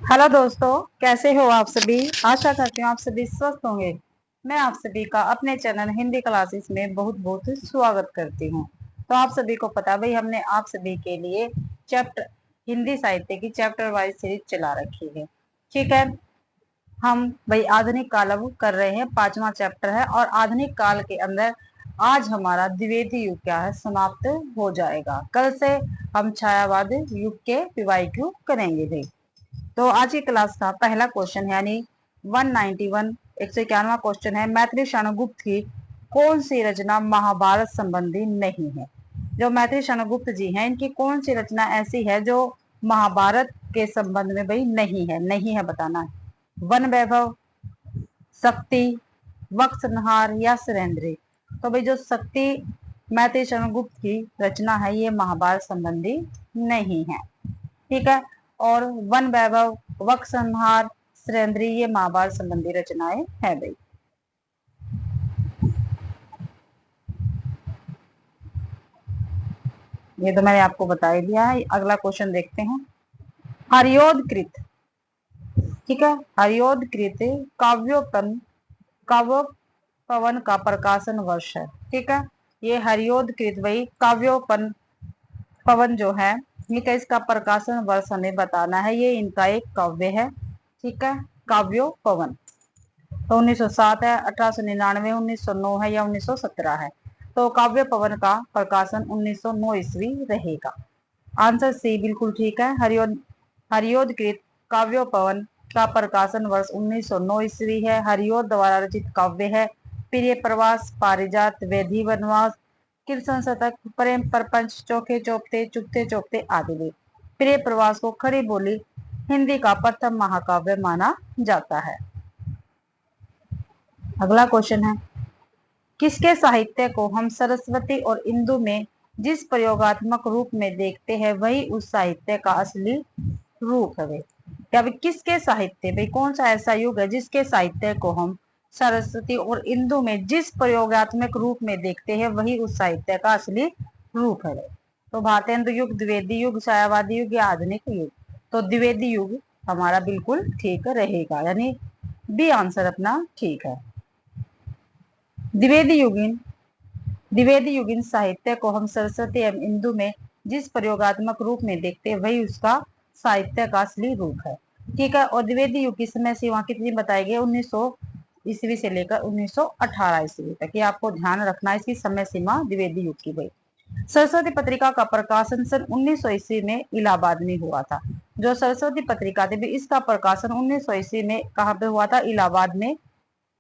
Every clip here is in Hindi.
हेलो दोस्तों, कैसे हो आप सभी। आशा करती हूँ आप सभी स्वस्थ होंगे। मैं आप सभी का अपने चैनल हिंदी क्लासेस में बहुत बहुत स्वागत करती हूँ। तो आप सभी को पता भाई, हमने आप सभी के लिए चैप्टर हिंदी साहित्य की चैप्टर वाइज सीरीज चला रखी है। ठीक है, हम भाई आधुनिक काल अब कर रहे हैं, 5वां चैप्टर है। और आधुनिक काल के अंदर आज हमारा द्विवेदी युग क्या है, समाप्त हो जाएगा। कल से हम छायावाद युग के विवाहिक करेंगे भाई। तो आज की क्लास का पहला क्वेश्चन है, यानी 191 191वां क्वेश्चन है, मैथिली शरणगुप्त की कौन सी रचना महाभारत संबंधी नहीं है। जो मैथिली शरणगुप्त जी हैं, इनकी कौन सी रचना ऐसी है जो महाभारत के संबंध में भाई नहीं है बताना है। वन वैभव, शक्ति, वक्सनहार या सुरेंद्र। तो भाई जो शक्ति मैथिली शरणगुप्त की रचना है, ये महाभारत संबंधी नहीं है। ठीक है। और वन वैभव, वक संहार, सुरेंद्री, ये महाभारत संबंधी रचनाएं है भाई। ये तो मैंने आपको बता ही दिया है। अगला क्वेश्चन देखते हैं। हरियोधकृत, ठीक है, हरियोधकृत काव्योपवन का प्रकाशन वर्ष है। ठीक है, ये हरियोधकृत भाई काव्योपन पवन जो है, ठीक है, इसका प्रकाशन वर्ष हमें बताना है। ये इनका एक काव्य है। ठीक है, काव्योपवन तो 1907 है, 1899, 1909 है या 1917 है। तो काव्य पवन का प्रकाशन 1909 ईस्वी रहेगा। आंसर सी बिल्कुल ठीक है। हरियोधकृत काव्य पवन का प्रकाशन वर्ष 1909 ईस्वी है। हरियोध द्वारा रचित काव्य है। प्रिय प्रवास, पारिजात, वेदी वनवास, कृष्ण शतक, प्रेम प्रपंच, चौके चौपते, चुपते चौपते आदि भी। प्रिय प्रवास को खड़ी बोली हिंदी का प्रथम महाकाव्य माना जाता है। अगला क्वेश्चन है, किसके साहित्य को हम सरस्वती और इंदु में जिस प्रयोगात्मक रूप में देखते हैं वही उस साहित्य का असली रूप है। क्या भाई किसके साहित्य, भाई कौन सा ऐसा युग है जिसके साहित्य को हम सरस्वती और इंदु में जिस प्रयोगात्मक रूप में देखते हैं वही उस साहित्य का असली रूप है। तो भारतेंदु युग, द्विवेदी युग, छायावादी युग या आधुनिक युग। तो द्विवेदी युग हमारा बिल्कुल ठीक रहेगा, यानी बी आंसर अपना ठीक है। द्विवेदी युगीन द्विवेदी युगीन साहित्य को हम सरस्वती एवं इंदु में जिस प्रयोगात्मक रूप में देखते हैं वही उसका साहित्य का असली रूप है। ठीक है। और द्विवेदी युग की समय सीमा कितनी बताई गई, 1900 ईस्वी से लेकर 1918 ईस्वी तक। ये आपको ध्यान रखना है, इसकी समय सीमा द्विवेदी युग की भाई। सरस्वती पत्रिका का प्रकाशन सन 1900 ईस्वी में इलाहाबाद में हुआ था। जो सरस्वती पत्रिका थी इसका प्रकाशन 1900 ईस्वी में कहाँ पे हुआ था, इलाहाबाद में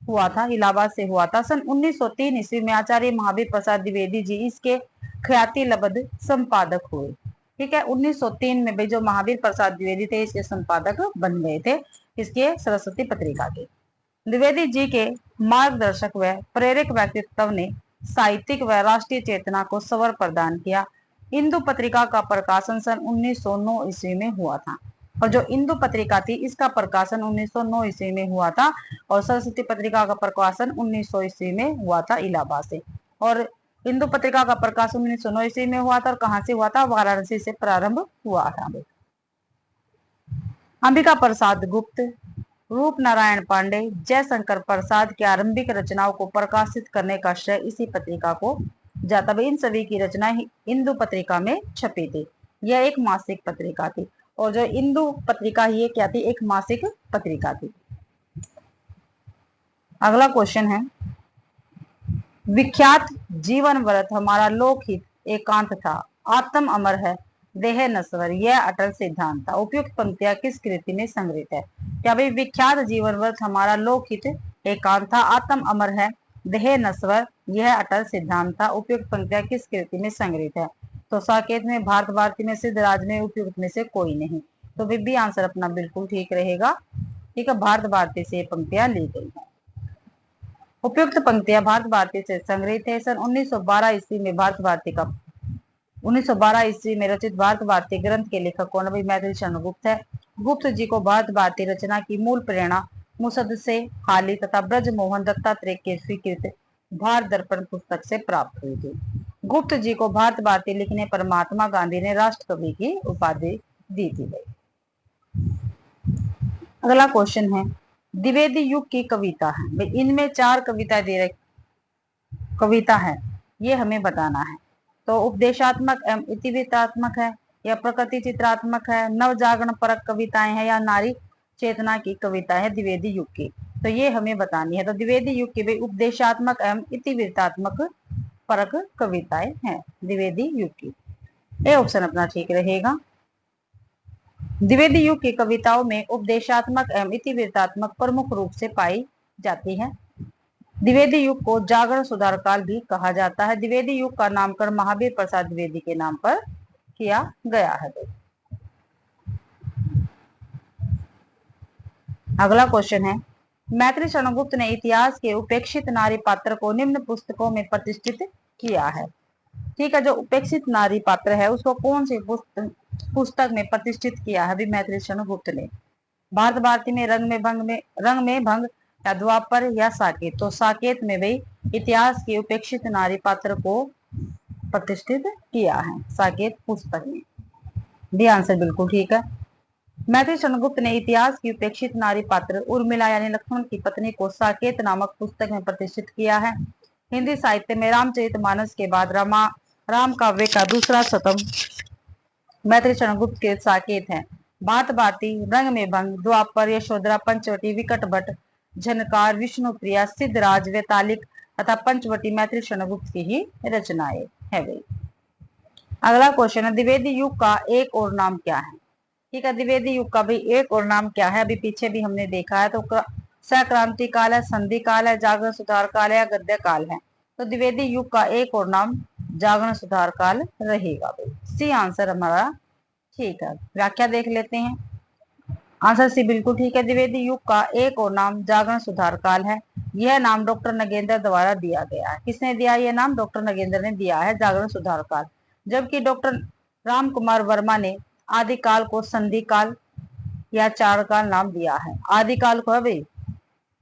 हुआ था, इलाहाबाद से हुआ था। सन 1903 ईस्वी में आचार्य महावीर प्रसाद द्विवेदी जी इसके ख्याति लब्ध संपादक हुए। ठीक है, 1903 में भाई जो महावीर प्रसाद द्विवेदी थे इसके संपादक बन गए थे, इसके सरस्वती पत्रिका के। द्विवेदी जी के मार्गदर्शक व प्रेरक व्यक्तित्व ने साहित्यिक व राष्ट्रीय चेतना को स्वर प्रदान किया। इंदु पत्रिका का प्रकाशन सन 1909 ईस्वी में हुआ था। और जो इंदु पत्रिका थी इसका प्रकाशन 1909 ईस्वी में हुआ था। और सरस्वती पत्रिका का प्रकाशन 1900 ईस्वी में हुआ था इलाहाबाद से। और इंदु पत्रिका का प्रकाशन 1909 ईस्वी में हुआ था। और कहाँ से हुआ था, वाराणसी से प्रारंभ हुआ था। अंबिका प्रसाद गुप्त, रूप नारायण पांडे, जयशंकर प्रसाद की आरंभिक रचनाओं को प्रकाशित करने का श्रेय इसी पत्रिका को जाता है। इन सभी की रचनाएं इंदु पत्रिका में छपी थी। यह एक मासिक पत्रिका थी। और जो इंदु पत्रिका ये क्या थी, एक मासिक पत्रिका थी। अगला क्वेश्चन है, विख्यात जीवन व्रत हमारा लोकहित एकांत था, आत्म अमर है, देह नश्वर, यह अटल सिद्धांत था। उपयुक्त पंक्तियां किस कृति में संग्रहित है। क्या भाई विख्यात जीवन व्रत हमारा लोकहित एकांत था, आत्म अमर है, देह नश्वर, यह अटल सिद्धांत था। उपयुक्त पंक्तियां किस कृति में संग्रहित है। तो साकेत में, भारत भारती में, सिद्धराज में, उपयुक्त में से कोई नहीं। तो भी आंसर अपना बिल्कुल ठीक रहेगा। ठीक है, भारत भारती से पंक्तियां ली गई है। उपयुक्त पंक्तियां भारत भारती से संग्रहित है। सन 1912 ईस्वी में 1912 ईस्वी में रचित भारत भारती ग्रंथ के लेखक कौन है, मैथिली शरणगुप्त है। गुप्त जी को भारत भारती रचना की मूल प्रेरणा मुसद से हाली तथा ब्रज मोहन दत्तात्रेय के स्वीकृत भारत दर्पण पुस्तक से प्राप्त हुई थी। गुप्त जी को भारत भारती लिखने पर महात्मा गांधी ने राष्ट्रकवि की उपाधि दी थी। अगला क्वेश्चन है द्विवेदी युग की कविता है भाई, इनमें 4 कविता दे रही कविता है, ये हमें बताना है। तो उपदेशात्मक एवं इतिवृत्तात्मक है, या प्रकृति चित्रात्मक है, नव जागरण परक कविताएं हैं, या नारी चेतना की कविता है द्विवेदी युग की। तो ये हमें बतानी है। तो द्विवेदी युग की भाई उपदेशात्मक एवं इतिवृत्तात्मक परक कविताएं हैं द्विवेदी युग की। ये ऑप्शन अपना ठीक रहेगा। द्विवेदी युग की कविताओं में उपदेशात्मक एवं इतिवृत्तात्मक प्रमुख रूप से पाई जाती है। द्विवेदी युग को जागरण सुधार काल भी कहा जाता है। द्विवेदी युग का नामकरण महावीर प्रसाद द्विवेदी के नाम पर किया गया है। अगला क्वेश्चन है मैत्री चंद्रगुप्त ने इतिहास के उपेक्षित नारी पात्र को निम्न पुस्तकों में प्रतिष्ठित किया है। ठीक है, जो उपेक्षित नारी पात्र है उसको कौन सी पुस्तक में प्रतिष्ठित किया है? मैत्री चंद्रगुप्त ने भारत भारती में, रंग में भंग, या द्वापर, या साकेत। तो साकेत में भाई इतिहास के उपेक्षित नारी पात्र को प्रतिष्ठित किया है, साकेत पुस्तक में। भी आंसर बिल्कुल ठीक है। मैत्री चंद्रगुप्त ने इतिहास की उपेक्षित नारी पात्र उर्मिला यानी लक्ष्मण की पत्नी को साकेत नामक पुस्तक में प्रतिष्ठित किया है। हिंदी साहित्य में रामचरितमानस के बाद राम काव्य का दूसरा शतम मैत्री चंद्रगुप्त के साकेत है। भात भारती, रंग में भंग, द्वापर, यशोधरा, पंचवटी, विकट भट्ट, झनकार, विष्णुप्रिया, सिद्धराज, वैतालिक तथा पंचवटी मैत्री चंद्रगुप्त की ही रचनाएं है भाई। अगला क्वेश्चन है द्विवेदी युग का एक और नाम क्या है? ठीक है, द्विवेदी युग का भी एक और नाम क्या है? अभी पीछे भी हमने देखा है। तो सक्रांति काल है, संधि काल है, जागरण सुधार काल है, या गद्य काल है। तो द्विवेदी युग का एक और नाम जागरण सुधार काल रहेगा भाई। सी आंसर हमारा ठीक है। व्याख्या देख लेते हैं। आंसर सी बिल्कुल ठीक है। द्विवेदी युग का एक और नाम जागरण सुधार काल है। यह नाम डॉक्टर नगेंद्र द्वारा दिया गया है। किसने दिया यह नाम? डॉक्टर नगेंद्र ने दिया है जागरण सुधार काल। जबकि डॉक्टर राम कुमार वर्मा ने आदिकाल को संधि काल या चार काल नाम दिया है। आदिकाल को है भाई,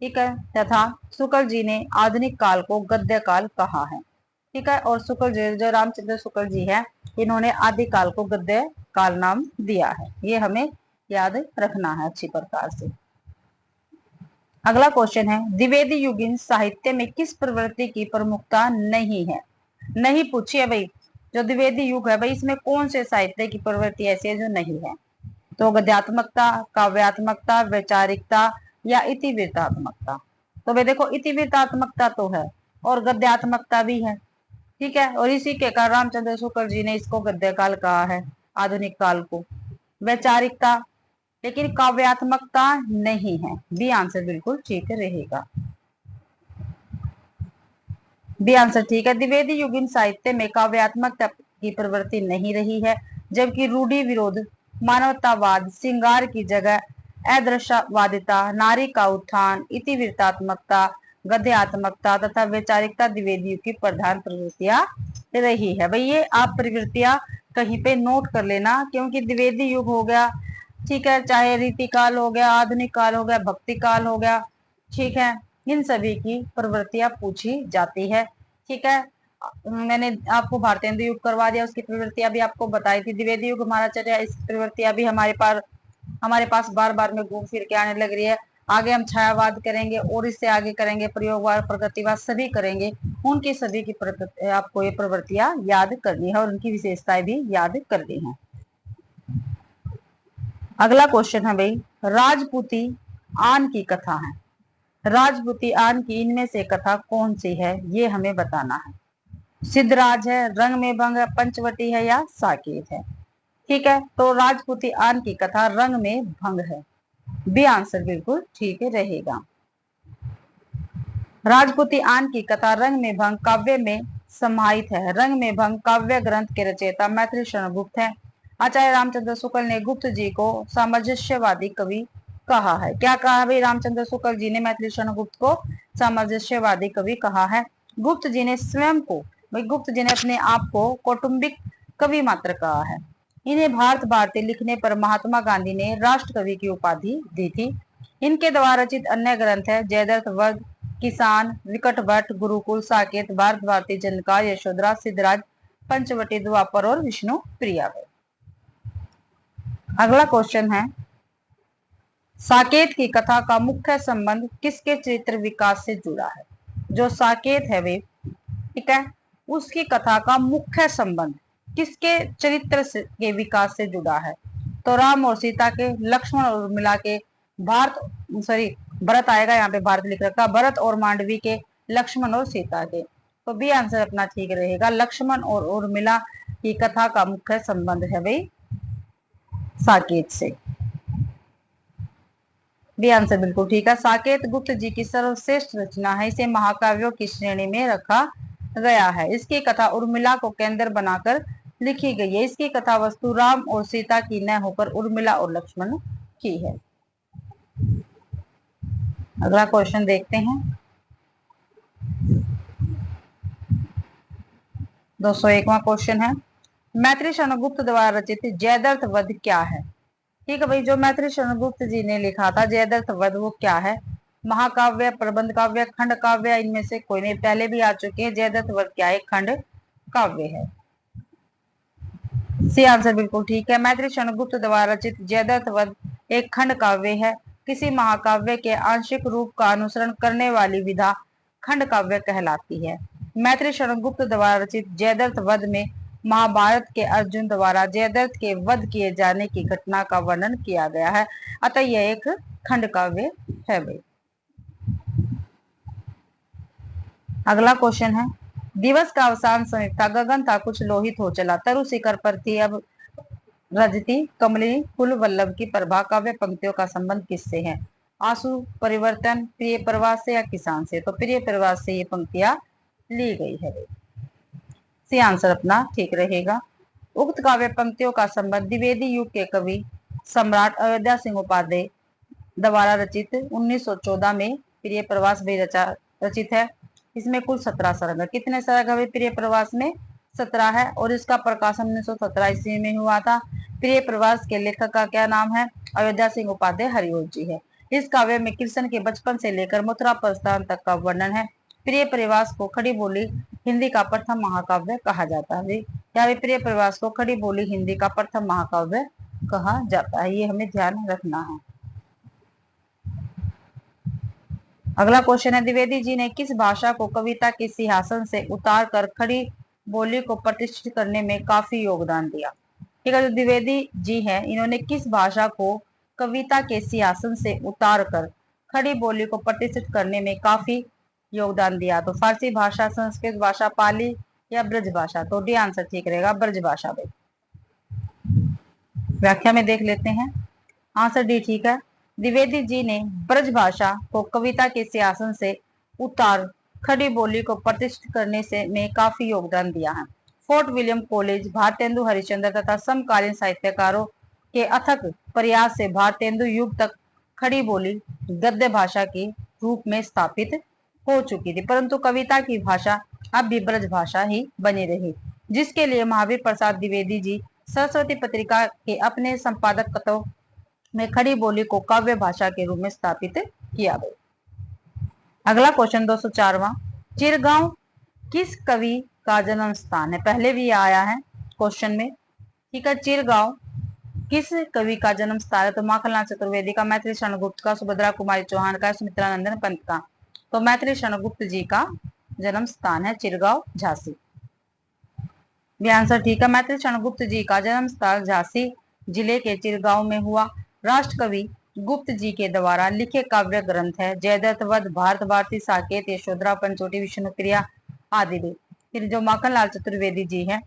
ठीक है, तथा शुक्ल जी ने आधुनिक काल को गद्य काल कहा है। ठीक है, और शुक्ल जी जो रामचंद्र शुक्ल जी है इन्होंने आदिकाल को गद्य काल नाम दिया है। ये हमें याद रखना है अच्छी प्रकार से। अगला क्वेश्चन है द्विवेदी युगीन साहित्य में किस प्रवृत्ति की प्रमुखता नहीं है? नहीं पूछी है भाई। जो द्विवेदी युग है भाई इसमें कौन से साहित्य की प्रवृत्ति ऐसी है जो नहीं है? तो गद्यात्मकता, काव्यात्मकता, वैचारिकता, या इतिवृत्तात्मकता। तो भाई देखो इतिवृत्तात्मकता तो है और गद्यात्मकता भी है। ठीक है, और इसी के कारण रामचंद्र शुक्ल जी ने इसको गद्य काल कहा है, आधुनिक काल को। वैचारिकता, लेकिन काव्यात्मकता नहीं है। बी आंसर बिल्कुल ठीक रहेगा। बी आंसर ठीक है। द्विवेदी युगीन साहित्य में काव्यात्मकता की प्रवृत्ति नहीं रही है, जबकि रूढ़ि विरोध, मानवतावाद, श्रृंगार की जगह अदृश्यवादिता, नारी का उत्थान, इतिवृत्तात्मकता, गद्यात्मकता तथा वैचारिकता द्विवेदी युग की प्रधान प्रवृत्तियां रही है। भाई ये आप प्रवृत्तियां कहीं पे नोट कर लेना, क्योंकि द्विवेदी युग हो गया, ठीक है, चाहे रीति काल हो गया, आधुनिक काल हो गया, भक्ति काल हो गया, ठीक है, इन सभी की प्रवृत्तियां पूछी जाती है। ठीक है, मैंने आपको भारतेंदु युग करवा दिया, उसकी प्रवृत्तियां भी आपको बताई थी। द्विवेदी युग हमारा चल रहा है, इस प्रवृत्तियां भी हमारे पास बार बार में घूम फिर के आने लग रही है। आगे हम छायावाद करेंगे और इससे आगे करेंगे प्रयोगवाद, प्रगतिवाद, सभी करेंगे। उनकी सभी की आपको ये प्रवृत्तियां याद करनी है और उनकी विशेषताएं भी याद करनी है। अगला क्वेश्चन है भाई राजपूती आन की कथा है। राजपूती आन की इनमें से कथा कौन सी है ये हमें बताना है। सिद्धराज है, रंग में भंग है, पंचवटी है, या साकेत है। ठीक है, तो राजपूती आन की कथा रंग में भंग है। बी आंसर बिल्कुल ठीक रहेगा। राजपूती आन की कथा रंग में भंग काव्य में समाहित है। रंग में भंग काव्य ग्रंथ के रचयिता मैत्री चंद्रगुप्त है। आचार्य रामचंद्र शुक्ल ने गुप्त जी को सामंजस्यवादी कवि कहा है। क्या कहा है भाई? रामचंद्र शुक्ल जी ने मैत्री चंद्रगुप्त को सामंजस्यवादी कवि कहा है। गुप्त जी ने स्वयं को, भाई गुप्त जी ने अपने आप को कौटुंबिक कवि मात्र कहा है। इन्हें भारत भारती लिखने पर महात्मा गांधी ने राष्ट्र कवि की उपाधि दी थी। इनके द्वारा रचित अन्य ग्रंथ है जयद्रथ वध, किसान, विकट भट्ट, गुरुकुल, साकेत, भारत भारती, जनकार, यशोधरा, सिद्धराज, पंचवटी, द्वापर और विष्णु प्रिया। अगला क्वेश्चन है साकेत की कथा का मुख्य संबंध किसके चरित्र विकास से जुड़ा है? जो साकेत है वे, ठीक है, उसकी कथा का मुख्य संबंध किसके चरित्र के विकास से जुड़ा है? तो राम और सीता के, लक्ष्मण और उर्मिला के, भरत आएगा, यहाँ पे भारत लिख रखा, भरत और मांडवी के, लक्ष्मण और सीता के। तो बी आंसर अपना ठीक रहेगा, लक्ष्मण और उर्मिला की कथा का मुख्य संबंध है भाई साकेत से। बी आंसर बिल्कुल ठीक है। साकेत गुप्त जी की सर्वश्रेष्ठ रचना है, इसे महाकाव्यों की श्रेणी में रखा गया है। इसकी कथा उर्मिला को केंद्र बनाकर लिखी गई है। इसकी कथा वस्तु राम और सीता की न होकर उर्मिला और लक्ष्मण की है। अगला क्वेश्चन देखते हैं। 201वां क्वेश्चन है, मैत्री शरणगुप्त द्वारा रचित जयद्रथ वध क्या है? ठीक है भाई, जो मैत्री शरणगुप्त जी ने लिखा था जयद्रथ वध, वो क्या है? महाकाव्य, प्रबंध काव्य, खंड काव्य, इनमें से कोई नहीं? पहले भी आ चुके हैं। जयद्रथ वध क्या है? खंड काव्य है। सी आंसर बिल्कुल ठीक है। मैत्री शरणगुप्त द्वारा रचित जयद्रथ वध एक खंड काव्य है। किसी महाकाव्य के आंशिक रूप का अनुसरण करने वाली विधा खंड काव्य कहलाती है। मैत्री शरणगुप्त द्वारा रचित जयद्रथ वध में महाभारत के अर्जुन द्वारा जयद्रथ के वध किए जाने की घटना का वर्णन किया गया है, अतः यह एक खंड काव्य है भाई। अगला क्वेश्चन है, दिवस का अवसान समीप था, गगन था कुछ लोहित हो चला, तरु शिखर पर थी अब रजती कमली कुल वल्लभ की प्रभा। काव्य पंक्तियों का संबंध किससे है? आंसू परिवर्तन, प्रिय प्रवास से या किसान से? तो प्रिय प्रवास से ये पंक्तियां ली गई है। सी आंसर अपना ठीक रहेगा। उक्त काव्य पंक्तियों का संबंध द्विवेदी युग के कवि सम्राट अयोध्या सिंह उपाध्याय द्वारा रचित 1914 में प्रिय प्रवास भी रचित है। इसमें कुल 17 सर्ग है। कितने सर्ग है प्रिय प्रवास में? 17 है। और इसका प्रकाशन 1917 ईस्वी में हुआ था। प्रिय प्रवास के लेखक का क्या नाम है? अयोध्या सिंह उपाध्याय हरिवंश जी है। इस काव्य में कृष्ण के बचपन से लेकर मथुरा प्रस्थान तक का वर्णन है। प्रिय प्रवास को खड़ी बोली हिंदी का प्रथम महाकाव्य कहा जाता है। या प्रिय प्रवास को खड़ी बोली हिंदी का प्रथम महाकाव्य कहा जाता है, ये हमें ध्यान रखना है। अगला क्वेश्चन है, द्विवेदी जी ने किस भाषा को कविता के सिंहासन से उतार कर खड़ी बोली को प्रतिष्ठित करने में काफी योगदान दिया? ठीक है, जो द्विवेदी जी हैं, इन्होंने किस भाषा को कविता के सिंहासन से उतार कर खड़ी बोली को प्रतिष्ठित करने में काफी योगदान दिया? तो फारसी भाषा, संस्कृत भाषा, पाली या ब्रज भाषा? तो डी आंसर ठीक रहेगा, ब्रज भाषा। व्याख्या में देख लेते हैं। आंसर डी ठीक है। द्विवेदी जी ने ब्रज भाषा को कविता के सिंहासन से उतार खड़ी बोली को प्रतिष्ठित करने से में काफी योगदान दिया है। Fort William college, Bharatendu Harishchandra तथा समकालीन साहित्यकारों के अथक प्रयास से भारतेंदु युग तक खड़ी बोली गद्य भाषा के रूप में स्थापित हो चुकी थी, परंतु कविता की भाषा अब भी ब्रज भाषा ही बनी रही, जिसके लिए महावीर प्रसाद द्विवेदी जी सरस्वती पत्रिका के अपने संपादकत्व में खड़ी बोली को काव्य भाषा के रूप में स्थापित किया गया। अगला क्वेश्चन 204वां, चिरगांव किस कवि का जन्म स्थान है? पहले भी आया है क्वेश्चन में। ठीक है, चिरगांव किस कवि का जन्म स्थान है? तो माखनलाल चतुर्वेदी का, मैथिली शरणगुप्त का, सुभद्रा कुमारी चौहान का, सुमित्रानंदन पंत का? तो मैथिली शरणगुप्त जी का जन्म स्थान है चिरगांव, झांसी। आंसर ठीक है। मैथिली शरणगुप्त जी का जन्म स्थान झांसी जिले के चिरगांव में हुआ। राष्ट्रकवि गुप्त जी के द्वारा लिखे काव्य ग्रंथ है जयद्रथ वध, भारत भारती, साकेत, यशोधरा, पंचवटी, विष्णुप्रिया आदि भी। फिर जो माखनलाल चतुर्वेदी जी हैं,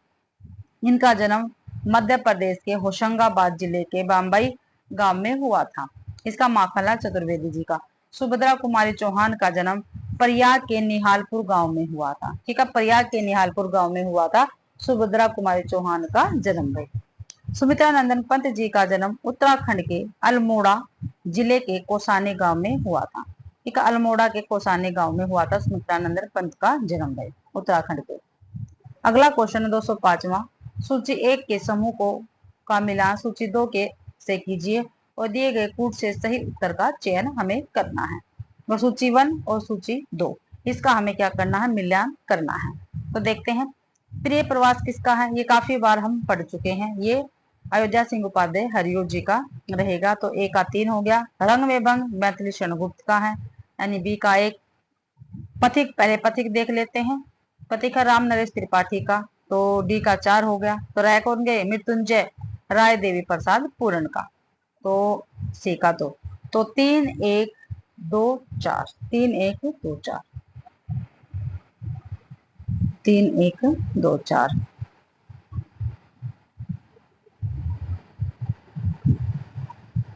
इनका जन्म मध्य प्रदेश के होशंगाबाद जिले के बाम्बई गांव में हुआ था। इसका माखनलाल चतुर्वेदी जी का। सुभद्रा कुमारी चौहान का जन्म प्रयाग के निहालपुर गांव में हुआ था। ठीक है, प्रयाग के निहालपुर गांव में हुआ था सुभद्रा कुमारी चौहान का जन्म भाई। सुमित्रानंदन पंत जी का जन्म उत्तराखंड के अल्मोड़ा जिले के कोसानी गांव में हुआ था। ठीक है, अल्मोड़ा के कोसानी गांव में हुआ था सुमित्रानंदन पंत का जन्म भाई, उत्तराखंड के। अगला क्वेश्चन 205वां, सूची 1 के समूह को का मिलान सूची 2 के से कीजिए और दिए गए कूट से सही उत्तर का चयन हमें करना है। वो सूची 1 और सूची 2, इसका हमें क्या करना है? मिलान करना है। तो देखते हैं, प्रिय प्रवास किसका है? ये काफी बार हम पढ़ चुके हैं। ये अयोध्या सिंह उपाध्याय हरिओ जी का रहेगा। तो ए का 3 हो गया। रंग में भंग मैथिली शरण गुप्त का है, यानी बी का 1। पथिक, पहले पथिक देख लेते हैं। पथिक है राम नरेश त्रिपाठी का, तो डी का 4 हो गया। तो राय कौन गए? मृत्युंजय राय देवी प्रसाद पूरन का, तो सी का 2। तो 3 1 2 4, 3 1 2 4, 3 1 2 4,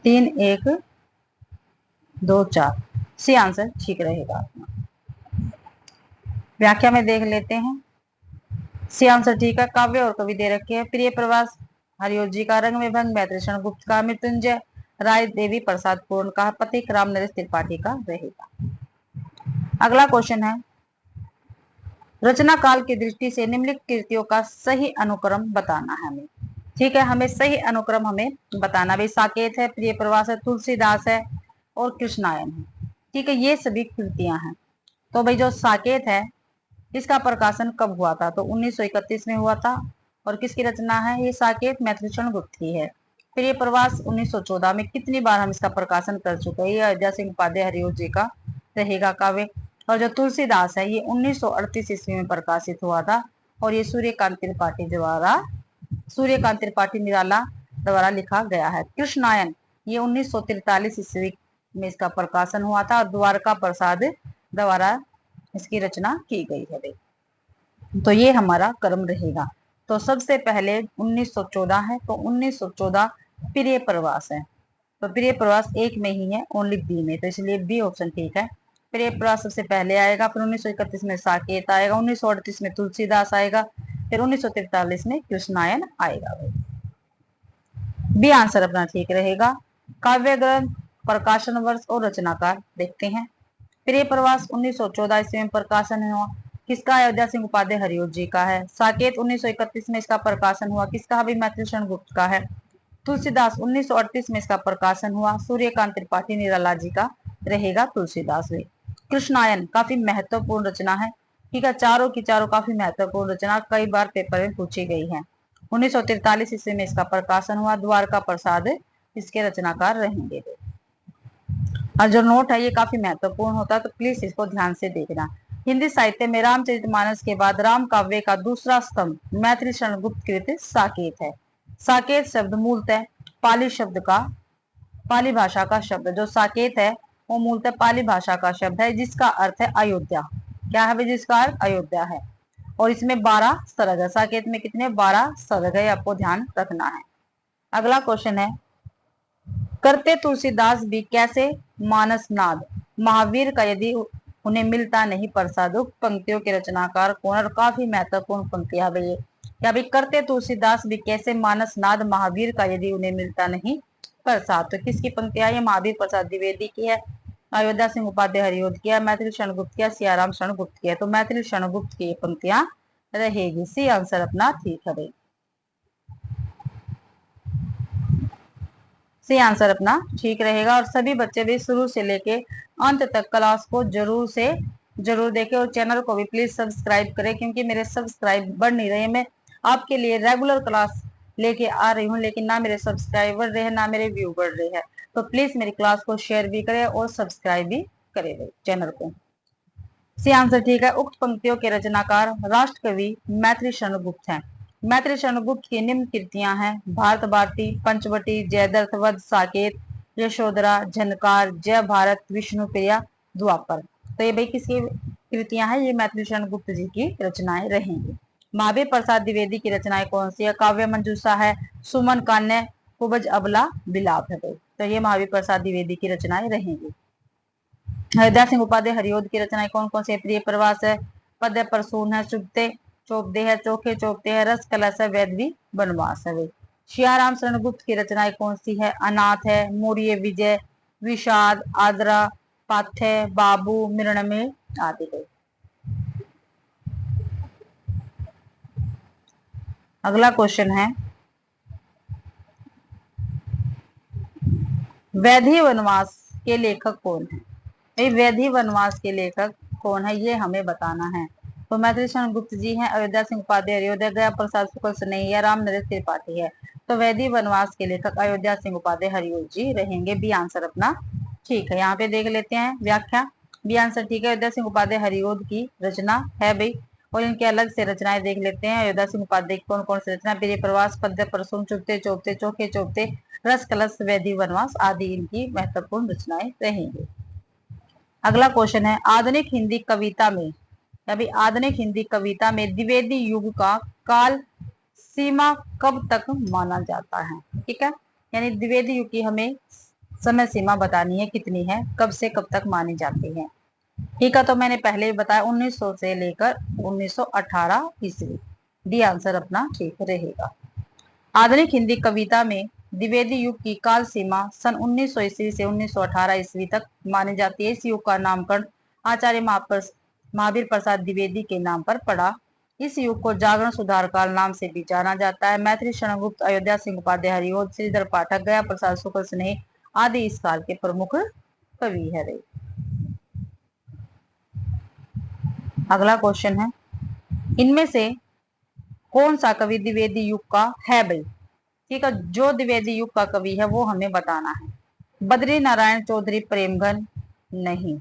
3 1 2 4, सी आंसर ठीक रहेगा। व्याख्या में देख लेते हैं। सी आंसर ठीक है। काव्य और कवि दे रखे हैं। प्रिय प्रवास हरिओ जी का, रंग में भंग मैत्री शरण गुप्त का, मृत्युंजय राय देवी प्रसाद पूर्ण का, पथिक राम नरेश त्रिपाठी का रहेगा। अगला क्वेश्चन है, रचना काल की दृष्टि से निम्नलिखित कृतियों का सही अनुक्रम बताना है हमें। ठीक है, हमें सही अनुक्रम हमें बताना। भाई साकेत है, प्रिय प्रवास है, तुलसीदास है और कृष्णायन है। ठीक है, ये सभी कृतियां हैं। तो भाई जो साकेत है इसका प्रकाशन कब हुआ था? तो 1931 में हुआ था। और किसकी रचना है ये साकेत? मैथिली शरण गुप्त की है। प्रिय प्रवास 1914 में। कितनी बार हम इसका प्रकाशन कर चुके हैं? ये अयोध्या सिंह उपाध्याय हरिओ जी का रहेगा काव्य। और जो तुलसीदास है ये 1938 ईस्वी में प्रकाशित हुआ था, और ये सूर्यकांत त्रिपाठी निराला द्वारा लिखा गया है। कृष्णायन ये 1943 ईस्वी में इसका प्रकाशन हुआ था, और द्वारका प्रसाद द्वारा इसकी रचना की गई है। तो ये हमारा क्रम रहेगा। तो सबसे पहले 1914 है, तो 1914 प्रिय प्रवास है। तो प्रिय प्रवास एक में ही है, ओनली बी में, तो इसलिए बी ऑप्शन ठीक है। प्रिय प्रवास सबसे पहले आएगा, फिर 1931 में साकेत आएगा, 1938 में तुलसीदास आएगा, फिर 1943 में कृष्णायन आएगा। बी आंसर अपना ठीक रहेगा। काव्य ग्रंथ, प्रकाशन वर्ष और रचनाकार देखते हैं। प्रिय प्रवास 1914 ईस्वी में प्रकाशन हुआ, किसका? अयोध्या सिंह उपाध्याय हरिओ जी का है। साकेत 1931 में इसका प्रकाशन हुआ, किसका? भी मैथिली शरण गुप्त का है। तुलसीदास 1938 में इसका प्रकाशन हुआ, सूर्यकांत त्रिपाठी निराला जी का रहेगा तुलसीदास में। कृष्णायन काफी महत्वपूर्ण रचना है। ठीक है, चारों की चारों काफी महत्वपूर्ण रचना, कई बार पेपर में पूछी गई है। 1943 ईस्वी में इसका प्रकाशन हुआ, द्वारका प्रसाद इसके रचनाकार रहेंगे। और जो नोट है ये काफी महत्वपूर्ण होता है, तो प्लीज इसको ध्यान से देखना। हिंदी साहित्य में रामचरितमानस के बाद राम काव्य का दूसरा स्तंभ मैथिली शरण गुप्त कृत साकेत है। साकेत शब्द मूलतः पाली भाषा का शब्द, जो साकेत है वो मूलतः पाली भाषा का शब्द है, जिसका अर्थ है अयोध्या। क्या है? जिसका अर्थ अयोध्या है। और इसमें 12 सरग है। साकेत में कितने? 12 सरग है, आपको ध्यान रखना है। अगला क्वेश्चन है, करते तुलसीदास भी कैसे मानस नाद महावीर का यदि उन्हें मिलता नहीं प्रसाद। उक्त पंक्तियों के रचनाकार कौन? और काफी महत्वपूर्ण पंक्तियां है ये। क्या भी करते तुलसीदास भी कैसे मानस नाद महावीर का यदि उन्हें मिलता नहीं प्रसाद। तो किसकी पंक्तियां? ये महावीर प्रसाद द्विवेदी की है, अयोध्या सिंह उपाध्याय हरिओ की है, मैथिली शरण गुप्त की है, सियाराम शरण गुप्त की है। तो मैथिली शरण गुप्त की ये पंक्तियां रहेगी। सी आंसर अपना ठीक है भाई। सी आंसर अपना ठीक रहेगा। और सभी बच्चे भी शुरू से लेके अंत तक क्लास को जरूर देखें, और चैनल को भी प्लीज सब्सक्राइब करें, क्योंकि मेरे सब्सक्राइब बढ़ नहीं रहे। मैं आपके लिए रेगुलर क्लास लेके आ रही हूँ, लेकिन ना मेरे सब्सक्राइबर रहे ना मेरे व्यू बढ़ रहे हैं। तो प्लीज मेरी क्लास को शेयर भी करें और सब्सक्राइब भी करें चैनल को। सी आंसर ठीक है। उक्त पंक्तियों के रचनाकार राष्ट्र कवि मैथिली शरण गुप्त हैं। मैथिली शरण गुप्त की निम्न कृतियां हैं, भारत भारती, पंचवटी, जयद्रथ वध, साकेत, यशोधरा, झनकार, जय भारत, विष्णुप्रिया, द्वापर। तो ये भाई किसकी कृतियां हैं? ये मैथिली शरण गुप्त जी की रचनाएं रहेंगी। महावीर प्रसाद द्विवेदी की रचनाएं कौन सी है? काव्य मंजूषा है, सुमन कान्य, कुबज अबला, विलाप है। तो ये महावीर प्रसाद द्विवेदी की रचनाएं रहेंगी। अयोध्या सिंह उपाध्याय हरिओद की रचनाएं कौन कौन सी है? प्रिय प्रवास है, पद्य प्रसून है, चुपते चौपदे है, चोखे चौपते है, रस कलश है, वैदवी वनवास है। सियाराम शरण गुप्त की रचनाएं कौन सी है? अनाथ है, मौर्य विजय, विषाद, आदरा, पाथ्य, बाबू, मृणमे आदि है। अगला क्वेश्चन है, वैधी वनवास के लेखक कौन है? वैधी वनवास के लेखक कौन है ये हमें बताना है। तो मैथिली शरण गुप्त जी हैं, अयोध्या सिंह उपाध्याय हरिओदय, गया प्रसाद शुक्ल स्नेहिया, राम नरेश त्रिपाठी है। तो वैदिक वनवास के लेखक अयोध्या सिंह उपाध्याय हरिओं जी रहेंगे। बी आंसर अपना ठीक है। यहाँ पे देख लेते हैं व्याख्या। बी आंसर ठीक है। अयोध्या सिंह उपाध्याय हरिओं की रचना है भाई। और इनके अलग से रचनाएं देख लेते हैं। अयोध्या सिंह उपाध्याय की कौन कौन सी रचना? प्रिय प्रवास, पद्य प्रसून, चुपते चौपते, चौके चौपते, रस कलश, वैदिक वनवास आदि इनकी महत्वपूर्ण रचनाएं रहेंगी। अगला क्वेश्चन है, आधुनिक हिंदी कविता में अभी आधुनिक हिंदी कविता में द्विवेदी युग का काल सीमा कब तक माना जाता है? ठीक है, यानी द्विवेदी युग की हमें समय सीमा बतानी है, कितनी है, कब से कब तक मानी जाती है। ठीक है, तो मैंने पहले ही बताया 1900 से लेकर 1918 ईस्वी। डी आंसर अपना ठीक रहेगा। आधुनिक हिंदी कविता में द्विवेदी युग की काल सीमा सन 1900 ईस्वी से 1918 ईस्वी तक मानी जाती है। इस युग का नामकरण आचार्य महावीर प्रसाद द्विवेदी के नाम पर पड़ा। इस युग को जागरण सुधार काल नाम से भी जाना जाता है। मैथिली शरण गुप्त, अयोध्या सिंह उपाध्याय हरिओं, श्रीधर पाठक, गया प्रसाद शुक्ल स्नेही आदि इस काल के प्रमुख कवि है। अगला क्वेश्चन है, इनमें से कौन सा कवि द्विवेदी युग का है भाई? ठीक है, जो द्विवेदी युग का कवि है वो हमें बताना है। बद्री नारायण चौधरी प्रेमघन नहीं,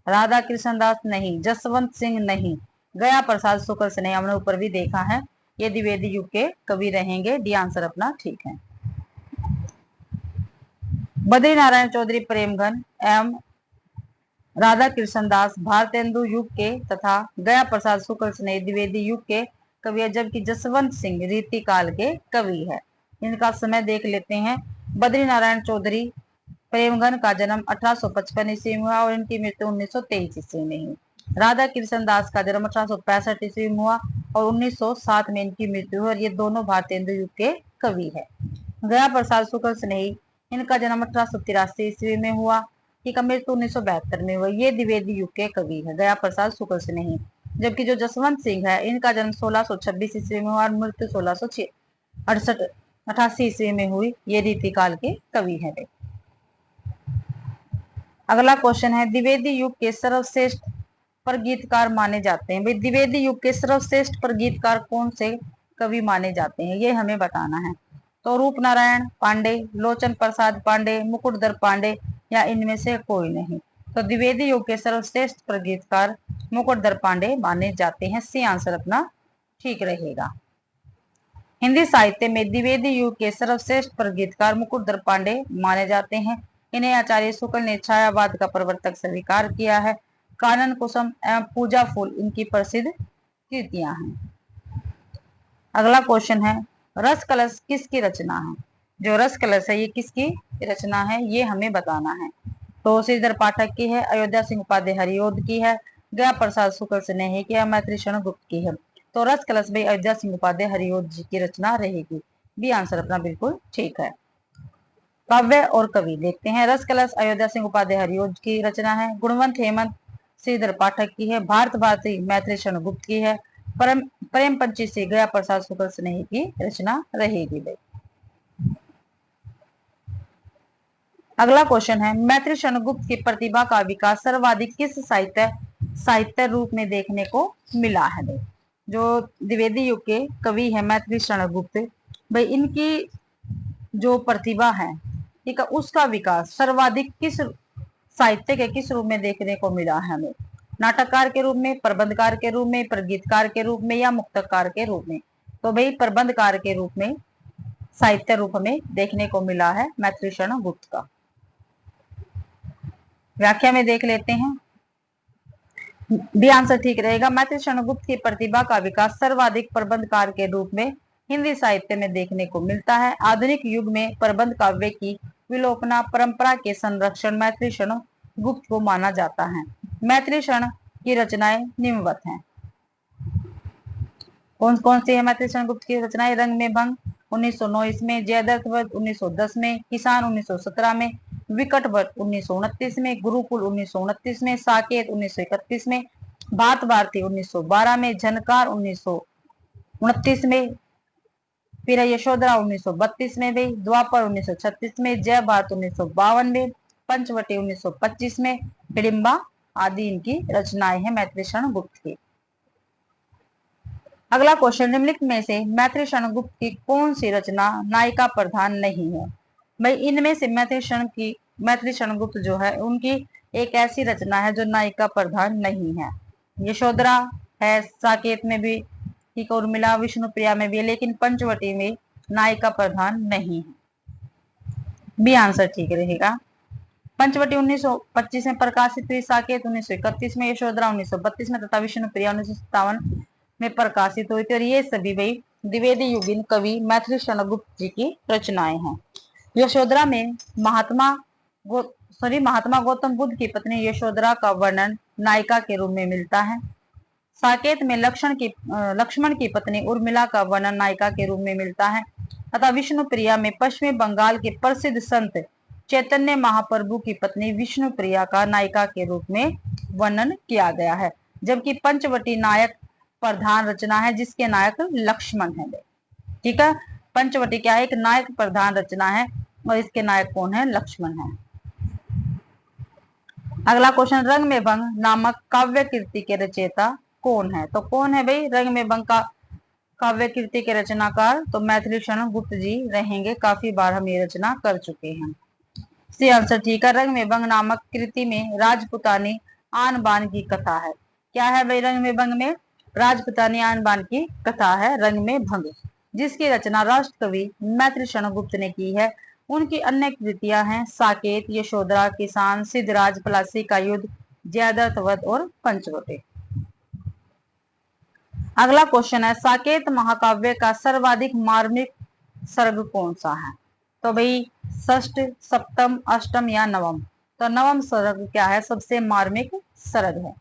राधा कृष्ण दास नहीं, जसवंत सिंह नहीं, गया प्रसाद शुक्ल स्नेही हमने ऊपर भी देखा है, ये द्विवेदी युग के कवि रहेंगे। डी आंसर अपना ठीक है। बद्री नारायण चौधरी प्रेमघन एवं राधा कृष्ण दास भारतेंदु युग के तथा गया प्रसाद शुक्ल स्नेही द्विवेदी युग के कवि है, जबकि जसवंत सिंह रीति काल के कवि है। इनका समय देख लेते हैं। बद्री नारायण चौधरी प्रेमघन का जन्म 1855 ईस्वी में हुआ और इनकी मृत्यु 1923 ईस्वी में हुई। राधा कृष्ण दास का जन्म 1865 ईस्वी में हुआ और 1907 में इनकी मृत्यु हुई और ये दोनों भारतेंदु युग के कवि है। गया प्रसाद शुक्ल स्नेही, इनका जन्म 1883 ईस्वी में हुआ, ठीक है, मृत्यु 1972 में हुआ। ये द्विवेदी युग के कवि है, गया प्रसाद शुक्ल स्नेही। जबकि जो जसवंत सिंह है, इनका जन्म 1626 ईस्वी में हुआ और मृत्यु 1688 ईस्वी में हुई। ये रीतिकाल के कवि है। अगला क्वेश्चन है, द्विवेदी युग के सर्वश्रेष्ठ पर गीतकार माने जाते हैं। भाई द्विवेदी युग के सर्वश्रेष्ठ पर गीतकार कौन से कवि माने जाते हैं, ये हमें बताना है। तो रूप नारायण पांडे, लोचन प्रसाद पांडे, मुकुटधर पांडे या इनमें से कोई नहीं। तो द्विवेदी युग के सर्वश्रेष्ठ पर गीतकार मुकुटधर पांडे माने जाते हैं। सी आंसर अपना ठीक रहेगा। हिंदी साहित्य में द्विवेदी युग के सर्वश्रेष्ठ पर गीतकार मुकुटधर पांडे माने जाते हैं। इन्हें आचार्य शुक्ल ने छायावाद का प्रवर्तक स्वीकार किया है। कानन कुसुम एवं पूजा फूल इनकी प्रसिद्ध कृतियां हैं। अगला क्वेश्चन है, रस कलश किसकी रचना है? जो रस कलश है ये किसकी रचना है, ये हमें बताना है। तो श्रीधर पाठक की है, अयोध्या सिंह उपाध्याय हरिओं की है, गया प्रसाद शुक्ल स्नेही की है, मैथिली शरण गुप्त की है। तो रस कलश भाई अयोध्या सिंह उपाध्याय हरिओं जी की रचना रहेगी। बी आंसर अपना बिल्कुल ठीक है। काव्य और कवि देखते हैं। रस कलश अयोध्या सिंह उपाध्याय हरिओं की रचना है। गुणवंत हेमंत श्रीधर पाठक की है। भारत भारती मैथिली शरण गुप्त की है। प्रेम पंची से गया प्रसाद शुक्ल स्नेही की रचना रहेगी भाई। अगला क्वेश्चन है, मैथिली शरण गुप्त की प्रतिभा का विकास सर्वाधिक किस साहित्य रूप में देखने को मिला है? भाई जो द्विवेदी युग के कवि है मैथिली शरण गुप्त, भाई इनकी जो प्रतिभा है, ठीक है, उसका विकास सर्वाधिक किस साहित्य के किस रूप में देखने को मिला है हमें? नाटककार के रूप में, प्रबंधकार के रूप में, प्रगीतकार के रूप में या मुक्तकार के रूप में? तो भाई प्रबंधकार के रूप में साहित्य रूप में देखने को मिला है मैथिली शरण गुप्त का। व्याख्या में देख लेते हैं। बी आंसर ठीक रहेगा। मैथिली शरण गुप्त की प्रतिभा का विकास सर्वाधिक प्रबंधकार के रूप में हिंदी साहित्य में देखने को मिलता है। आधुनिक युग में प्रबंध काव्य की विलोपना परंपरा के संरक्षण मैथिली शरण गुप्त को माना जाता है। मैथिली शरण की रचनाएं निम्नवत हैं। कौन कौन सी है मैथिली शरण गुप्त की रचनाएं? रंग में भंग 1909 इसमें, जयदत्त वध 1910 में, किसान 1917 में, विकट वध 1929 में, गुरुकुल 1929 में, साकेत 1931 में, भात भारती 1912 में, झनकार 1929 में, फिर यशोधरा 1932 में भी, द्वापर 1936 में, जय भारत 1952 में, पंचवटी 1925 में, हिडिंबा आदि इनकी रचनाएं हैं मैथिली शरण गुप्त की। अगला क्वेश्चन, निम्नलिखित में से मैथिली शरण गुप्त की कौन सी रचना नायिका प्रधान नहीं है? भाई इनमें से मैथिली शरण गुप्त जो है उनकी एक ऐसी रचना है जो नायिका प्रधान नहीं है। यशोधरा है, साकेत में भी ठीक है, उर्मिला विष्णुप्रिया में भी है, लेकिन पंचवटी में नायिका प्रधान नहीं है। बी आंसर ठीक रहेगा। पंचवटी 1925 में प्रकाशित हुई, साकेत 1931 में, यशोधरा 1932 में तथा विष्णुप्रिया 1957 में प्रकाशित हुई थी। और ये सभी भाई द्विवेदी युगीन कवि मैथिली शरण गुप्त जी की रचनाएं हैं। यशोधरा में महात्मा गौतम बुद्ध की पत्नी यशोधरा का वर्णन नायिका के रूप में मिलता है। साकेत में लक्ष्मण की पत्नी उर्मिला का वर्णन नायिका के रूप में मिलता है तथा विष्णुप्रिया में पश्चिमी बंगाल के प्रसिद्ध संत चैतन्य महाप्रभु की पत्नी विष्णुप्रिया का नायिका के रूप में वर्णन किया गया है। जबकि पंचवटी नायक प्रधान रचना है जिसके नायक लक्ष्मण है। ठीक है, पंचवटी क्या है? एक नायक प्रधान रचना है और इसके नायक कौन है? लक्ष्मण है। अगला क्वेश्चन, रंग में भंग नामक काव्य कृति के रचयिता कौन है? तो कौन है भाई रंग में भंग का काव्य कृति के रचनाकार? तो मैथिली शरण गुप्त जी रहेंगे। काफी बार हम ये रचना कर चुके हैं। सी आंसर ठीक है। रंग में भंग नामक कृति में राजपुतानी आन बान की कथा है। क्या है भाई रंग में भंग में? राजपुतानी आन बान की कथा है रंग में भंग, जिसकी रचना राष्ट्र कवि मैथिली शरण गुप्त ने की है। उनकी अन्य कृतियां हैं साकेत, यशोधरा, किसान, सिद्धराज, पलासी का युद्ध, जयद्रथ वध और पंचवटी। अगला क्वेश्चन है, साकेत महाकाव्य का सर्वाधिक मार्मिक सर्ग कौन सा है? तो भाई षष्ठ, सप्तम, अष्टम या नवम? तो नवम सर्ग क्या है? सबसे मार्मिक सर्ग है।